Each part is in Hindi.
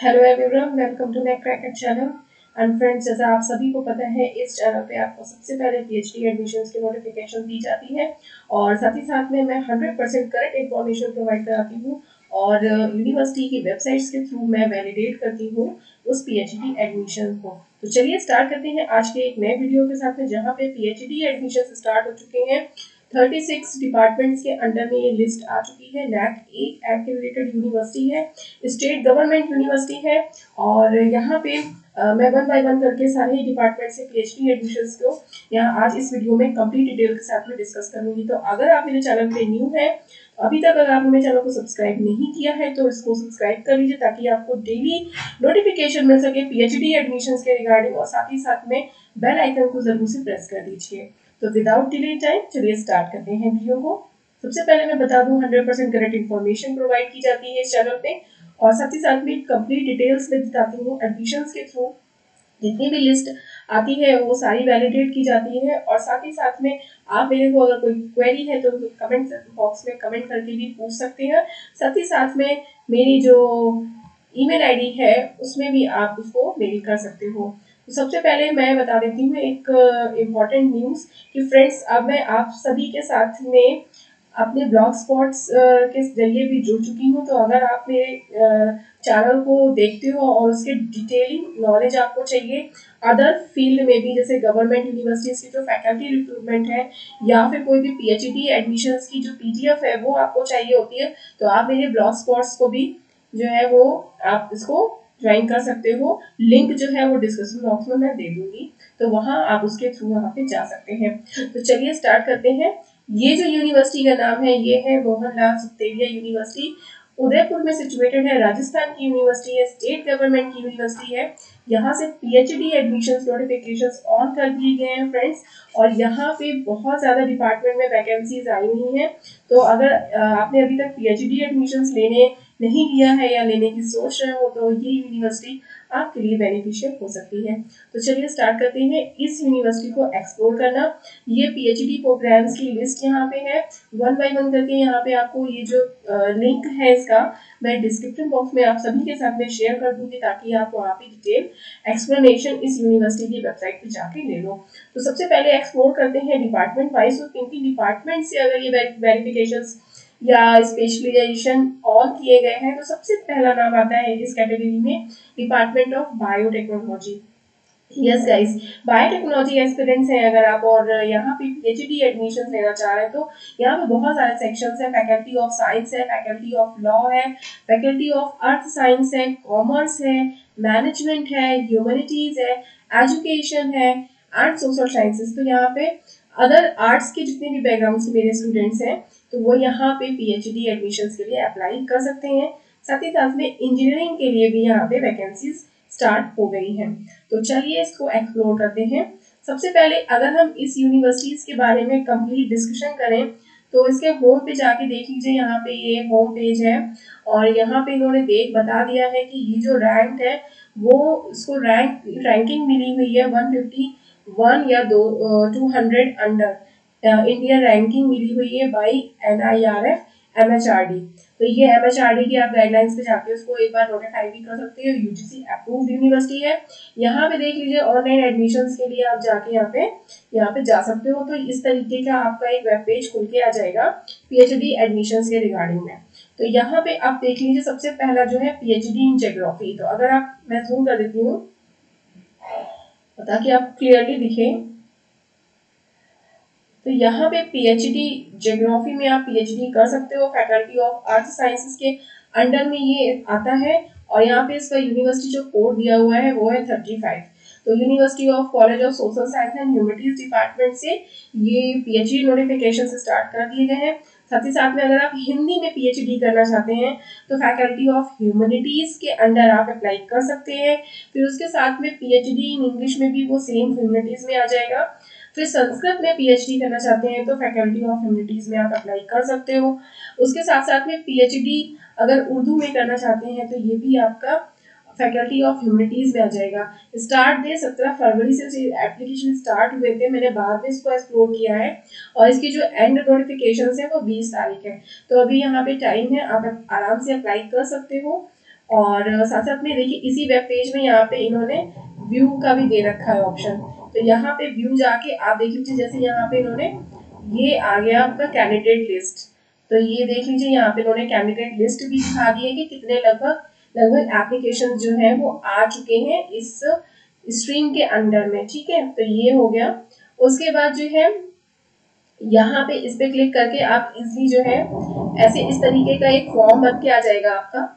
Hello everyone, welcome to neck cracker channel. And friends, जैसा आप सभी को पता है, इस चैनल पे आपको सबसे पहले पीएचडी एडमिशन्स की नोटिफिकेशन दी जाती है और साथ ही साथ में मैं 100% करेक्ट इन्फॉर्मेशन प्रोवाइड कराती हूँ और यूनिवर्सिटी की वेबसाइट्स के थ्रू मैं वैलिडेट करती हूँ उस पीएचडी एडमिशन को। तो चलिए स्टार्ट करते हैं आज के एक नए वीडियो के साथ में, जहाँ पे पीएचडी एडमिशन स्टार्ट हो चुके हैं। 36 डिपार्टमेंट्स के अंडर में ये लिस्ट आ चुकी है। नैक एक एक्रेडिटेड यूनिवर्सिटी है, स्टेट गवर्नमेंट यूनिवर्सिटी है और यहाँ पे मैं वन बाय वन करके सारे ही डिपार्टमेंट से पीएचडी एडमिशन्स को यहाँ आज इस वीडियो में कंप्लीट डिटेल के साथ में डिस्कस करूंगी। तो अगर आप मेरे चैनल पे न्यू है, अभी तक अगर आपने मेरे चैनल को सब्सक्राइब नहीं किया है तो इसको सब्सक्राइब कर लीजिए, ताकि आपको डेली नोटिफिकेशन मिल सके पीएचडी एडमिशन्स के रिगार्डिंग, और साथ ही साथ में बेल आइकन को जरूर से प्रेस कर दीजिए। तो विदाउट डिले टाइम चलिए स्टार्ट करते हैं वीडियो को। सबसे पहले मैं बता दूं, 100% करेक्ट इन्फॉर्मेशन प्रोवाइड की जाती है इस चैनल पे, और साथ ही साथ में कंप्लीट डिटेल्स में बताती हूँ। एडमिशन्स के थ्रू जितनी भी लिस्ट आती है वो सारी वैलिडेट की जाती है, और साथ ही साथ में आप मेरे को अगर कोई क्वेरी है तो कमेंट बॉक्स में कमेंट करके भी पूछ सकते हैं। साथ ही साथ में मेरी जो ईमेल आईडी है उसमें भी आप उसको मेल कर सकते हो। तो सबसे पहले मैं बता देती हूँ एक इम्पॉर्टेंट न्यूज़ कि फ्रेंड्स, अब मैं आप सभी के साथ में अपने ब्लॉग स्पॉट्स के जरिए भी जुड़ चुकी हूँ। तो अगर आप मेरे चैनल को देखते हो और उसके डिटेलिंग नॉलेज आपको चाहिए अदर फील्ड में भी, जैसे गवर्नमेंट यूनिवर्सिटीज की जो फैकल्टी रिक्रूटमेंट है या फिर कोई भी पीएचडी एडमिशन्स की जो पीडीएफ है वो आपको चाहिए होती है, तो आप मेरे ब्लॉग स्पॉट्स को भी जो है वो आप इसको ज्वाइन कर सकते हो। लिंक जो है वो डिस्क्रिप्शन बॉक्स में मैं दे दूंगी, तो वहां आप उसके थ्रू वहां पे जा सकते हैं। तो चलिए स्टार्ट करते हैं। ये जो यूनिवर्सिटी का नाम है ये है मोहनलाल सुखतेलिया यूनिवर्सिटी। उदयपुर में सिचुएटेड है, राजस्थान की यूनिवर्सिटी है, स्टेट गवर्नमेंट की यूनिवर्सिटी है। यहाँ से पीएचडी एडमिशन्स नोटिफिकेशंस ऑन कर दिए गए हैं फ्रेंड्स, और यहाँ पे बहुत ज़्यादा डिपार्टमेंट में वैकेंसीज आई हुई हैं। तो अगर आपने अभी तक पीएचडी एडमिशन्स लेने नहीं लिया है या लेने की सोच रहे हो तो ये यूनिवर्सिटी आपके लिए बेनिफिशियल हो सकती है। तो चलिए स्टार्ट करते हैं इस यूनिवर्सिटी को एक्सप्लोर करना। ये पीएचडी प्रोग्राम्स की लिस्ट यहाँ पे है, वन बाय वन करके यहाँ पे आपको ये जो लिंक है इसका मैं डिस्क्रिप्शन बॉक्स में आप सभी के साथ में शेयर कर दूंगी, ताकि आप वहाँ पे डिटेल एक्सप्लेनेशन इस यूनिवर्सिटी की वेबसाइट पे जाके ले लो। तो सबसे पहले एक्सप्लोर करते हैं डिपार्टमेंट वाइज, तो किन किन डिपार्टमेंट से अगर ये वेरिफिकेशन या स्पेशलाइजेशन ऑन किए गए हैं। तो सबसे पहला नाम आता है इस कैटेगरी में department of biotechnology. Yes guys, biotechnology aspirants हैं अगर आप, और यहाँ पे पीएचडी एडमिशन लेना चाह रहे हैं तो यहाँ पे बहुत सारे सेक्शंस हैं। फैकल्टी ऑफ साइंस है, फैकल्टी ऑफ लॉ है, फैकल्टी ऑफ अर्थ साइंस है, कॉमर्स है, मैनेजमेंट है, ह्यूमैनिटीज है, एजुकेशन है एंड सोशल साइंसेस। तो यहाँ पे अदर आर्ट्स के जितने भी बैकग्राउंड से मेरे स्टूडेंट्स हैं तो वो यहाँ पे पीएचडी एडमिशन के लिए अप्लाई कर सकते हैं। साथ ही साथ में इंजीनियरिंग के लिए भी यहाँ पे वैकेंसीज स्टार्ट हो गई हैं। तो चलिए इसको एक्सप्लोर करते हैं। सबसे पहले अगर हम इस यूनिवर्सिटीज के बारे में कंप्लीट डिस्कशन करें तो इसके होम पे जाके देख लीजिए। यहाँ पे ये होम पेज है और यहाँ पे इन्होंने बता दिया है कि ये जो रैंक है वो इसको रैंकिंग मिली हुई है 151 या 200 अंडर इंडियन रैंकिंग मिली हुई है बाई NIRF MHRD। तो ये MHRD की आप गाइडलाइंस पे जाके उसको एक बार नोटिफाई भी कर सकते हो। यूजीसी अप्रूव्ड यूनिवर्सिटी है। यहाँ पे देख लीजिए, ऑनलाइन एडमिशन्स के लिए आप जाके यहाँ पे जा सकते हो। तो इस तरीके का आपका एक वेब पेज खुल के आ जाएगा पीएचडी एडमिशन्स के रिगार्डिंग में। तो यहाँ पे आप देख लीजिए, सबसे पहला जो है पीएचडी इन ज्योग्राफी। तो अगर आप, मैं जूम कर देती हूँ ताकि आप क्लियरली दिखे। तो यहाँ पे पीएचडी ज्योग्राफी में आप पीएचडी कर सकते हो। फैकल्टी ऑफ अर्थ साइंसेस के अंडर में ये आता है, और यहाँ पे इसका यूनिवर्सिटी जो कोड दिया हुआ है वो है 35। तो university of college of social science and humanities department से ये पीएचडी नोटिफिकेशन से स्टार्ट कर दिए गए हैं। साथ ही साथ में अगर आप हिंदी में पीएचडी करना चाहते हैं तो फैकल्टी ऑफ ह्यूमैनिटीज के अंडर आप अप्लाई कर सकते हैं। फिर उसके साथ में पीएचडी इन इंग्लिश में भी वो सेम ह्यूमैनिटीज में आ जाएगा। फिर संस्कृत में पीएचडी करना चाहते हैं तो फैकल्टी ऑफ ह्यूमैनिटीज में आप अप्लाई कर सकते हो। उसके साथ साथ में पीएचडी अगर उर्दू में करना चाहते हैं तो ये भी आपका फैकल्टी ऑफ ह्यूमैनिटीज में आ जाएगा। स्टार्ट डे 17 फरवरी से एप्लीकेशन स्टार्ट हुए थे, मैंने बाद में इसको एक्सप्लोर किया है, और इसकी जो एंड नोटिफिकेशन है वो 20 तारीख है। तो अभी यहाँ पे टाइम है, आप आराम से अप्लाई कर सकते हो। और साथ साथ में देखिए इसी वेब पेज में यहाँ पे इन्होंने व्यू का भी दे रखा है ऑप्शन। तो यहाँ पे व्यू जाके आप देख लीजिए, जैसे यहाँ पे इन्होंने ये आ गया आपका कैंडिडेट लिस्ट। तो ये देख लीजिए यहाँ पे इन्होंने कैंडिडेट लिस्ट भी दिखा दी है कि कितने लगभग लगभग एप्लीकेशन जो है वो आ चुके हैं इस स्ट्रीम के अंडर में। ठीक है, तो ये हो गया। उसके बाद जो है यहाँ पे इस पे क्लिक करके आप इजली जो है ऐसे इस तरीके का एक फॉर्म बन के आ जाएगा आपका।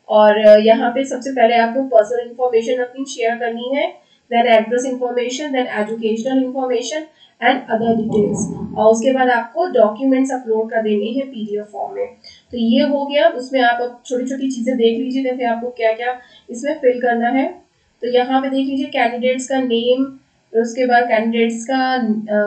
और यहाँ पे सबसे पहले आपको पर्सनल इंफॉर्मेशन अपनी शेयर करनी है, then address information, then educational information and other details, और उसके बाद आपको डॉक्यूमेंट्स अपलोड कर देने हैं पीडीएफ फॉर्म में। तो ये हो गया। उसमें आप अब छोटी छोटी चीजें देख लीजिए, जैसे आपको क्या क्या इसमें फिल करना है। तो यहाँ पे देख लीजिए कैंडिडेट्स का नेम, उसके बाद कैंडिडेट्स का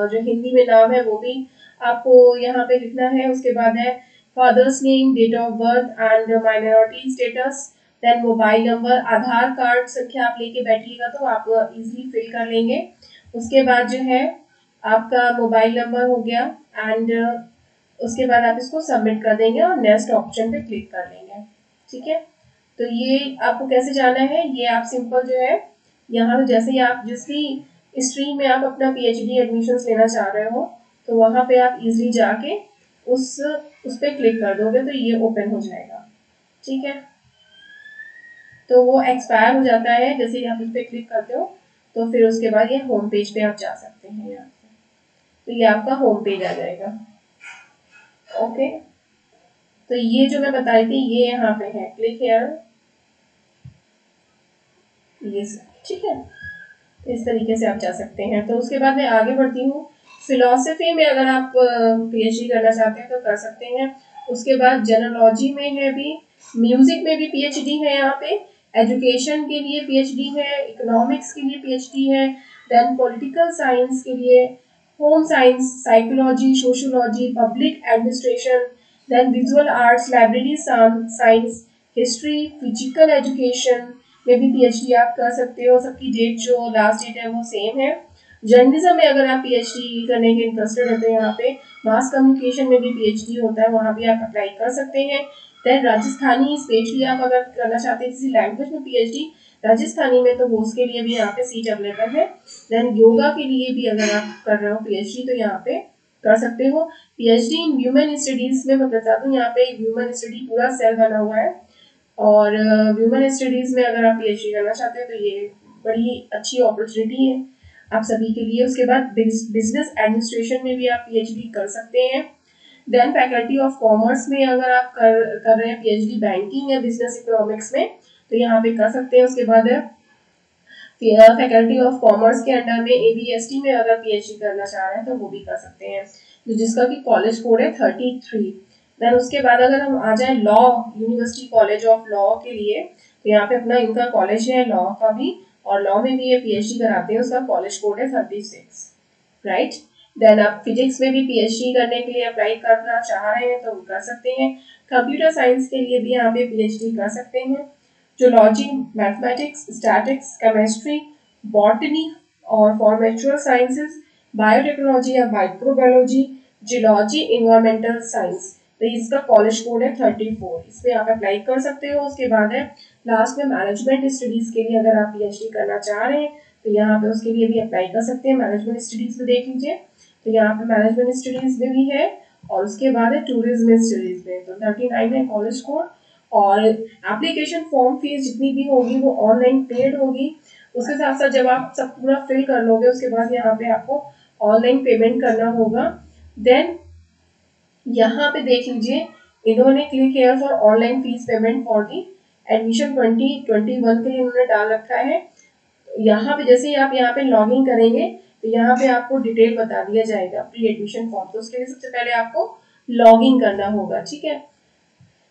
जो हिंदी में नाम है वो भी आपको यहाँ पे लिखना है। उसके बाद है father's name, date of birth and minority status, then mobile number, Aadhaar card संख्या आप लेके बैठिएगा तो आप इजीली फिल कर लेंगे। उसके बाद जो है आपका मोबाइल नंबर हो गया एंड उसके बाद आप इसको सबमिट कर देंगे और नेक्स्ट ऑप्शन पे क्लिक कर लेंगे। ठीक है, तो ये आपको कैसे जाना है, ये आप सिंपल जो है यहाँ पे जैसे ही आप जिस भी स्ट्रीम में आप अपना पीएचडी एडमिशन लेना चाह रहे हो तो वहां पे आप इजीली जाके उस पे क्लिक कर दोगे तो ये ओपन हो जाएगा। ठीक है, तो वो एक्सपायर हो जाता है जैसे ही आप उस पर क्लिक करते हो। तो फिर उसके बाद ये होम पेज पे आप जा सकते हैं यहाँ से। तो ये आपका होम पेज आ जाएगा। ओके, तो ये जो मैं बता रही थी ये यहाँ पे है, क्लिक हेयर, ये सब। ठीक है, इस तरीके से आप जा सकते हैं। तो उसके बाद मैं आगे बढ़ती हूँ। फिलोसफी में अगर आप पीएचडी करना चाहते हैं तो कर सकते हैं। उसके बाद जनरलॉजी में है भी, म्यूजिक में भी पीएचडी है यहाँ पे, एजुकेशन के लिए पीएचडी है, इकोनॉमिक्स के लिए पीएचडी है, देन पॉलिटिकल साइंस के लिए, home science, psychology, sociology, public administration, then visual arts, library science, history, physical education में भी पीएचडी आप कर सकते हो। सबकी डेट जो लास्ट डेट है वो सेम है। जर्नलिज्म में अगर आप पीएचडी करने के इंटरेस्टेड है तो यहाँ पे मास कम्युनिकेशन में भी पीएचडी होता है, वहाँ भी आप अप्लाई कर सकते हैं। देन राजस्थानी स्पेशली आप अगर करना चाहते हैं किसी लैंग्वेज में पीएचडी राजस्थानी में तो वो उसके लिए भी यहाँ पे सीट अवेलेबल है। देन योगा के लिए भी अगर आप कर रहे हो पीएचडी तो यहाँ पे कर सकते हो। पीएचडी इन ह्यूमन स्टडीज में मैं बता दूं यहाँ पे ह्यूमन स्टडी पूरा सेल बना हुआ है, और ह्यूमन स्टडीज में अगर आप पीएचडी करना चाहते हैं तो ये बड़ी अच्छी अपॉर्चुनिटी है आप सभी के लिए। उसके बाद बिजनेस एडमिनिस्ट्रेशन में भी आप पीएचडी कर सकते हैं। देन फैकल्टी ऑफ कॉमर्स में अगर आप कर रहे हैं पीएचडी बैंकिंग या बिजनेस इकोनॉमिक्स में तो यहाँ पे कर सकते हैं। उसके बाद है फैकल्टी ऑफ कॉमर्स के अंडर में एबीएसटी में अगर पीएचडी करना चाह रहे हैं तो वो भी कर सकते हैं, तो जिसका कि कॉलेज कोड है 33। देन उसके बाद अगर हम आ जाए law, university college of law के लिए तो यहाँ पे अपना इनका कॉलेज है लॉ का भी, और लॉ में भी ये पीएचडी कराते हैं, उसका कॉलेज कोड है 36, राइट। देन आप फिजिक्स में भी पीएचडी करने के लिए अप्लाई करना चाह रहे हैं तो कर सकते हैं। कंप्यूटर साइंस के लिए भी यहाँ पे पीएचडी कर सकते हैं। Zoology, mathematics, statics, chemistry, botany और फॉर नेचुरल साइंसेज, बायोटेक्नोलॉजी या माइक्रोबायोलॉजी, जियोलॉजी, इन्वायरमेंटल साइंस, तो इसका कॉलेज कोड है 34, इसमें आप अप्लाई कर सकते हो। उसके बाद है लास्ट में मैनेजमेंट स्टडीज के लिए अगर आप पीएचडी करना चाह रहे हैं तो यहाँ पे उसके लिए भी अप्लाई कर सकते हैं। मैनेजमेंट स्टडीज में देख लीजिए तो यहाँ पे मैनेजमेंट स्टडीज में भी है, और उसके बाद है टूरिज्म स्टडीज में तो 39 है कॉलेज कोड। और एप्लीकेशन फॉर्म फीस जितनी भी होगी वो ऑनलाइन पेड होगी। उसके साथ साथ जब आप सब पूरा फिल कर लोगे उसके बाद यहाँ पे आपको ऑनलाइन पेमेंट करना होगा। देन यहाँ पे देख लीजिए इन्होंने click here for online fees payment for the admission 2021 के लिए इन्होंने डाल रखा है। यहाँ पे जैसे ही आप यहाँ पे लॉग इन करेंगे तो यहाँ पे आपको डिटेल बता दिया जाएगा प्री एडमिशन फॉर्म, तो उसके लिए सबसे पहले आपको लॉग इन करना होगा। ठीक है,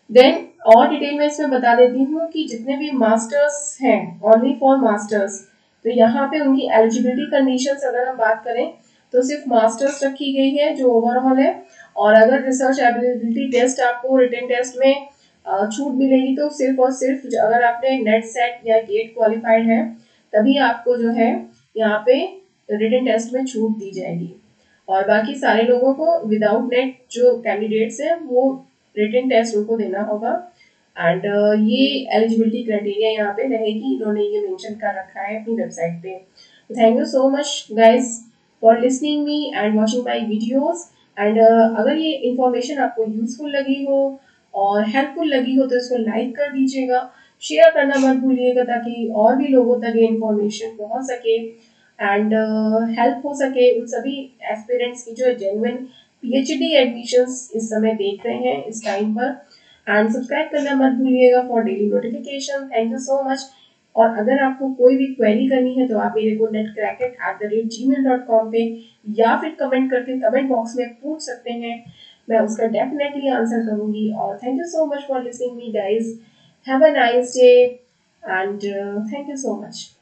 देन और डिटेल में इसमें बता देती हूँ कि जितने भी मास्टर्स हैं ओनली फॉर मास्टर्स, तो यहाँ पे उनकी एलिजिबिलिटी कंडीशंस अगर हम बात करें तो सिर्फ मास्टर्स रखी गई है जो ओवरऑल है, और अगर रिसर्च एबिलिटी टेस्ट आपको रिटन टेस्ट में छूट मिलेगी तो सिर्फ और सिर्फ अगर आपने नेट सेट या गेट क्वालिफाइड है तभी आपको जो है यहाँ पे रिटन टेस्ट में छूट दी जाएगी, और बाकी सारे लोगों को विदाउट नेट जो कैंडिडेट्स हैं वो रिटन टेस्ट उनको देना होगा। एंड ये एलिजिबिलिटी क्राइटेरिया यहाँ पे रहेगी, इन्होंने ये मेंशन कर रखा है अपनी वेबसाइट पे। Thank you so much guys for listening me and watching my videos. And अगर ये इंफॉर्मेशन आपको यूजफुल लगी हो और हेल्पफुल लगी हो तो इसको लाइक कर दीजिएगा, शेयर करना मत भूलिएगा ताकि और भी लोगों तक ये इंफॉर्मेशन पहुंच सके एंड हेल्प हो सके उन सभी एस्पिरेंट्स की जो जेन्युइन पीएचडी एडमिशंस इस समय देख रहे हैं इस टाइम पर। एंड सब्सक्राइब करना मत भूलिएगा for daily notification. Thank you so much. और अगर आपको कोई भी क्वेरी करनी है तो आप मेरे को netcracket@gmail.com पे या फिर कमेंट करके कमेंट बॉक्स में पूछ सकते हैं, मैं उसका डेफिनेटली आंसर करूंगी। और thank you so much for listening me guys, have a nice day and thank you so much.